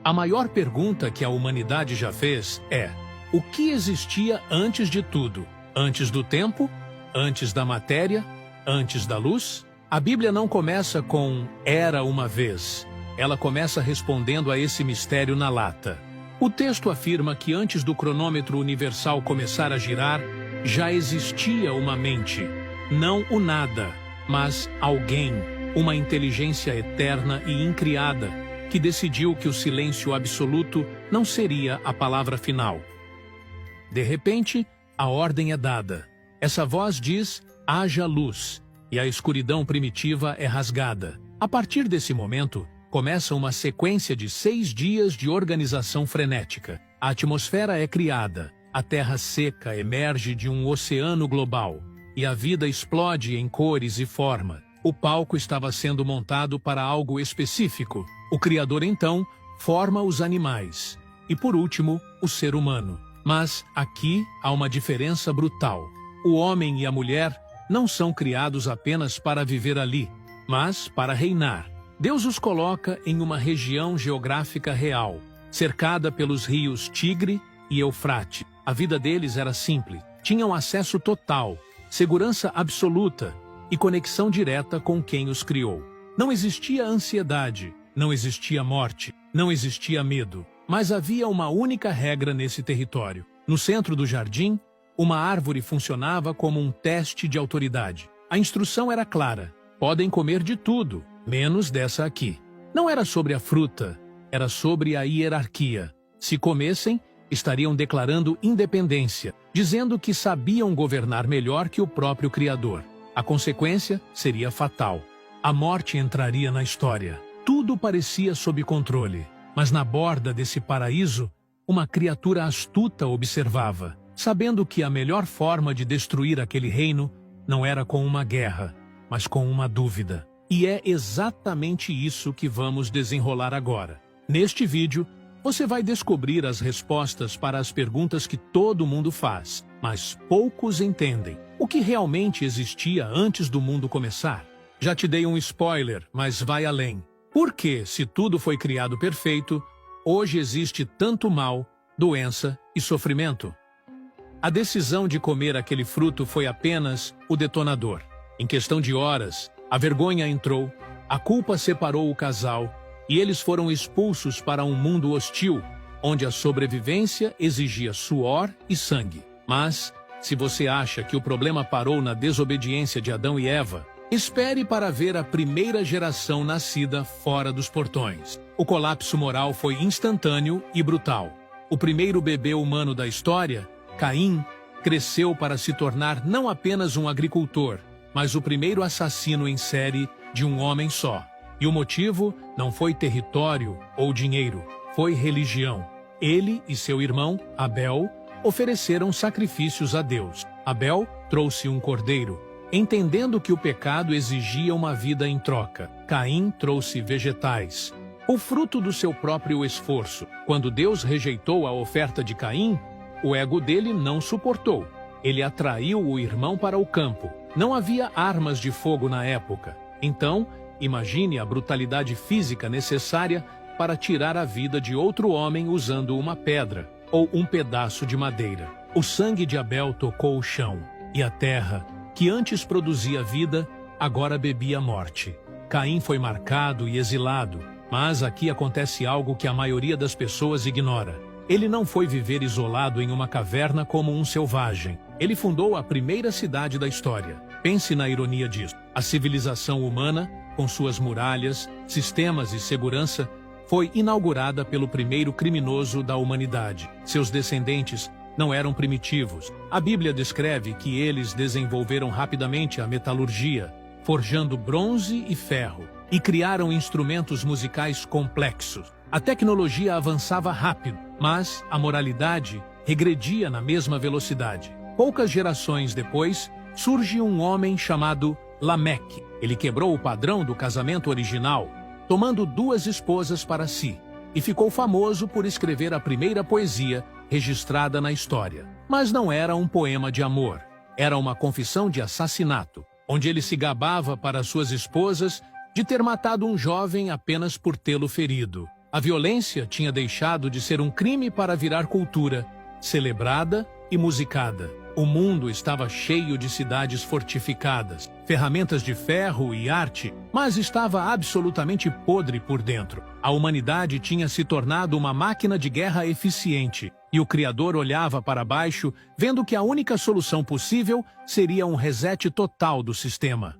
A maior pergunta que a humanidade já fez é: o que existia antes de tudo? Antes do tempo? Antes da matéria? Antes da luz? A Bíblia não começa com "era uma vez". Ela começa respondendo a esse mistério na lata. O texto afirma que antes do cronômetro universal começar a girar, já existia uma mente. Não o nada, mas alguém, uma inteligência eterna e incriada, que decidiu que o silêncio absoluto não seria a palavra final. De repente, a ordem é dada. Essa voz diz: haja luz, e a escuridão primitiva é rasgada. A partir desse momento, começa uma sequência de 6 dias de organização frenética. A atmosfera é criada, a terra seca emerge de um oceano global, e a vida explode em cores e forma. O palco estava sendo montado para algo específico. O Criador, então, forma os animais. E, por último, o ser humano. Mas aqui há uma diferença brutal. O homem e a mulher não são criados apenas para viver ali, mas para reinar. Deus os coloca em uma região geográfica real, cercada pelos rios Tigre e Eufrate. A vida deles era simples. Tinham acesso total, segurança absoluta e conexão direta com quem os criou. Não existia ansiedade, não existia morte, não existia medo. Mas havia uma única regra nesse território. No centro do jardim, uma árvore funcionava como um teste de autoridade. A instrução era clara: podem comer de tudo, menos dessa aqui. Não era sobre a fruta, era sobre a hierarquia. Se comessem, estariam declarando independência, dizendo que sabiam governar melhor que o próprio Criador. A consequência seria fatal. A morte entraria na história. Tudo parecia sob controle. Mas na borda desse paraíso, uma criatura astuta observava, sabendo que a melhor forma de destruir aquele reino não era com uma guerra, mas com uma dúvida. E é exatamente isso que vamos desenrolar agora. Neste vídeo, você vai descobrir as respostas para as perguntas que todo mundo faz, mas poucos entendem. O que realmente existia antes do mundo começar? Já te dei um spoiler, mas vai além. Por que, se tudo foi criado perfeito, hoje existe tanto mal, doença e sofrimento? A decisão de comer aquele fruto foi apenas o detonador. Em questão de horas, a vergonha entrou, a culpa separou o casal e eles foram expulsos para um mundo hostil, onde a sobrevivência exigia suor e sangue. Mas, se você acha que o problema parou na desobediência de Adão e Eva, espere para ver a primeira geração nascida fora dos portões. O colapso moral foi instantâneo e brutal. O primeiro bebê humano da história, Caim, cresceu para se tornar não apenas um agricultor, mas o primeiro assassino em série de um homem só. E o motivo não foi território ou dinheiro, foi religião. Ele e seu irmão, Abel, ofereceram sacrifícios a Deus. Abel trouxe um cordeiro, entendendo que o pecado exigia uma vida em troca. Caim trouxe vegetais, o fruto do seu próprio esforço. Quando Deus rejeitou a oferta de Caim, o ego dele não suportou. Ele atraiu o irmão para o campo. Não havia armas de fogo na época. Então, imagine a brutalidade física necessária para tirar a vida de outro homem usando uma pedra ou um pedaço de madeira. O sangue de Abel tocou o chão, e a terra, que antes produzia vida, agora bebia morte. Caim foi marcado e exilado, mas aqui acontece algo que a maioria das pessoas ignora. Ele não foi viver isolado em uma caverna como um selvagem. Ele fundou a primeira cidade da história. Pense na ironia disso. A civilização humana, com suas muralhas, sistemas e segurança, foi inaugurada pelo primeiro criminoso da humanidade. Seus descendentes não eram primitivos. A Bíblia descreve que eles desenvolveram rapidamente a metalurgia, forjando bronze e ferro, e criaram instrumentos musicais complexos. A tecnologia avançava rápido, mas a moralidade regredia na mesma velocidade. Poucas gerações depois, surge um homem chamado Lameque. Ele quebrou o padrão do casamento original, tomando 2 esposas para si, e ficou famoso por escrever a primeira poesia registrada na história. Mas não era um poema de amor, era uma confissão de assassinato, onde ele se gabava para suas esposas de ter matado um jovem apenas por tê-lo ferido. A violência tinha deixado de ser um crime para virar cultura, celebrada e musicada. O mundo estava cheio de cidades fortificadas, ferramentas de ferro e arte, mas estava absolutamente podre por dentro. A humanidade tinha se tornado uma máquina de guerra eficiente, e o Criador olhava para baixo, vendo que a única solução possível seria um reset total do sistema.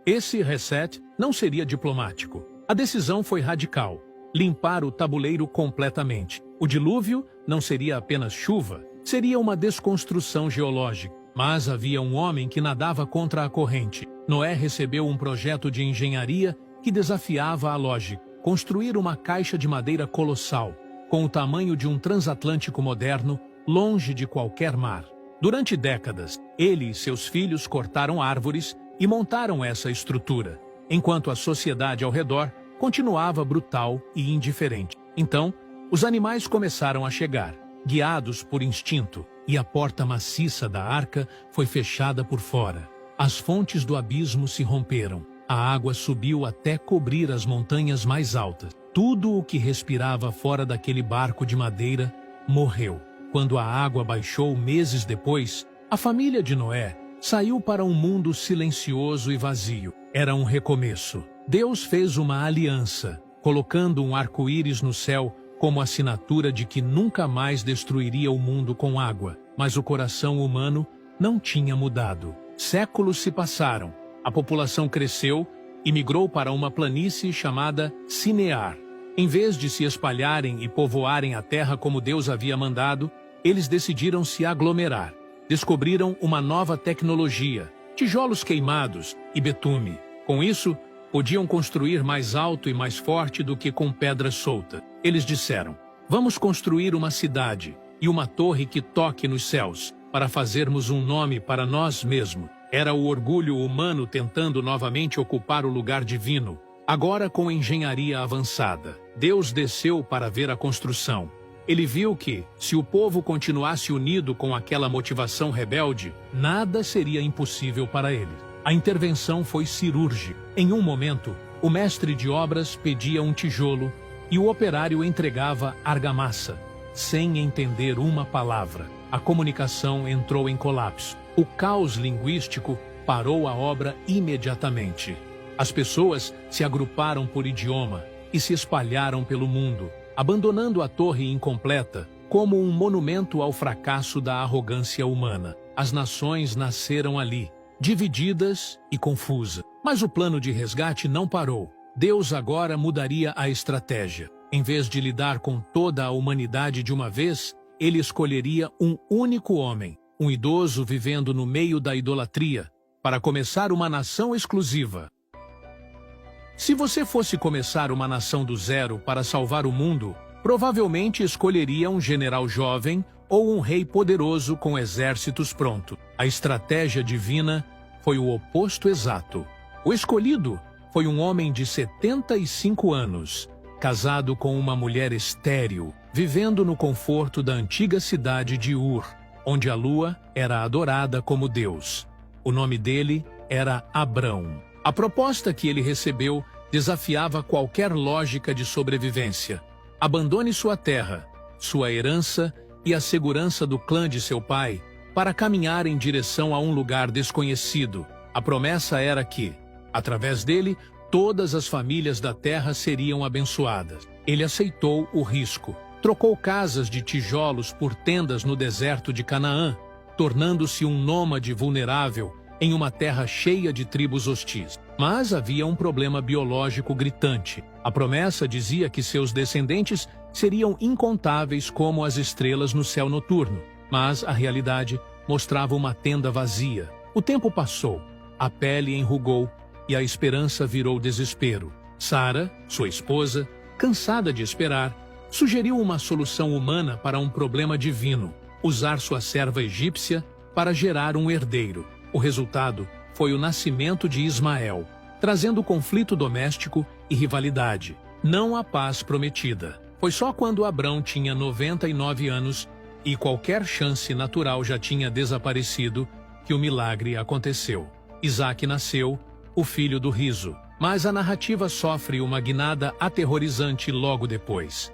Esse reset não seria diplomático. A decisão foi radical: limpar o tabuleiro completamente. O dilúvio não seria apenas chuva, seria uma desconstrução geológica. Mas havia um homem que nadava contra a corrente. Noé recebeu um projeto de engenharia que desafiava a lógica: construir uma caixa de madeira colossal, com o tamanho de um transatlântico moderno, longe de qualquer mar. Durante décadas, ele e seus filhos cortaram árvores e montaram essa estrutura, enquanto a sociedade ao redor continuava brutal e indiferente. Então, os animais começaram a chegar, guiados por instinto, e a porta maciça da arca foi fechada por fora. As fontes do abismo se romperam. A água subiu até cobrir as montanhas mais altas. Tudo o que respirava fora daquele barco de madeira morreu. Quando a água baixou meses depois, a família de Noé saiu para um mundo silencioso e vazio. Era um recomeço. Deus fez uma aliança, colocando um arco-íris no céu como assinatura de que nunca mais destruiria o mundo com água. Mas o coração humano não tinha mudado. Séculos se passaram, a população cresceu e migrou para uma planície chamada Sinear. Em vez de se espalharem e povoarem a terra como Deus havia mandado, eles decidiram se aglomerar. Descobriram uma nova tecnologia, tijolos queimados e betume. Com isso, podiam construir mais alto e mais forte do que com pedra solta. Eles disseram: vamos construir uma cidade e uma torre que toque nos céus, para fazermos um nome para nós mesmos. Era o orgulho humano tentando novamente ocupar o lugar divino, agora com engenharia avançada. Deus desceu para ver a construção. Ele viu que, se o povo continuasse unido com aquela motivação rebelde, nada seria impossível para ele. A intervenção foi cirúrgica. Em um momento, o mestre de obras pedia um tijolo e o operário entregava argamassa, sem entender uma palavra. A comunicação entrou em colapso. O caos linguístico parou a obra imediatamente. As pessoas se agruparam por idioma e se espalharam pelo mundo, abandonando a torre incompleta como um monumento ao fracasso da arrogância humana. As nações nasceram ali, divididas e confusas. Mas o plano de resgate não parou. Deus agora mudaria a estratégia. Em vez de lidar com toda a humanidade de uma vez, ele escolheria um único homem, um idoso vivendo no meio da idolatria, para começar uma nação exclusiva. Se você fosse começar uma nação do zero para salvar o mundo, provavelmente escolheria um general jovem ou um rei poderoso com exércitos prontos. A estratégia divina foi o oposto exato. O escolhido foi um homem de 75 anos, casado com uma mulher estéril, vivendo no conforto da antiga cidade de Ur, onde a lua era adorada como Deus. O nome dele era Abrão. A proposta que ele recebeu desafiava qualquer lógica de sobrevivência. Abandone sua terra, sua herança e a segurança do clã de seu pai para caminhar em direção a um lugar desconhecido. A promessa era que, através dele, todas as famílias da terra seriam abençoadas. Ele aceitou o risco. Trocou casas de tijolos por tendas no deserto de Canaã, tornando-se um nômade vulnerável em uma terra cheia de tribos hostis. Mas havia um problema biológico gritante. A promessa dizia que seus descendentes seriam incontáveis como as estrelas no céu noturno, mas a realidade mostrava uma tenda vazia. O tempo passou, a pele enrugou e a esperança virou desespero. Sara, sua esposa, cansada de esperar, sugeriu uma solução humana para um problema divino: usar sua serva egípcia para gerar um herdeiro. O resultado foi o nascimento de Ismael, trazendo conflito doméstico e rivalidade, não a paz prometida. Foi só quando Abrão tinha 99 anos e qualquer chance natural já tinha desaparecido que o milagre aconteceu. Isaque nasceu, o filho do riso. Mas a narrativa sofre uma guinada aterrorizante logo depois.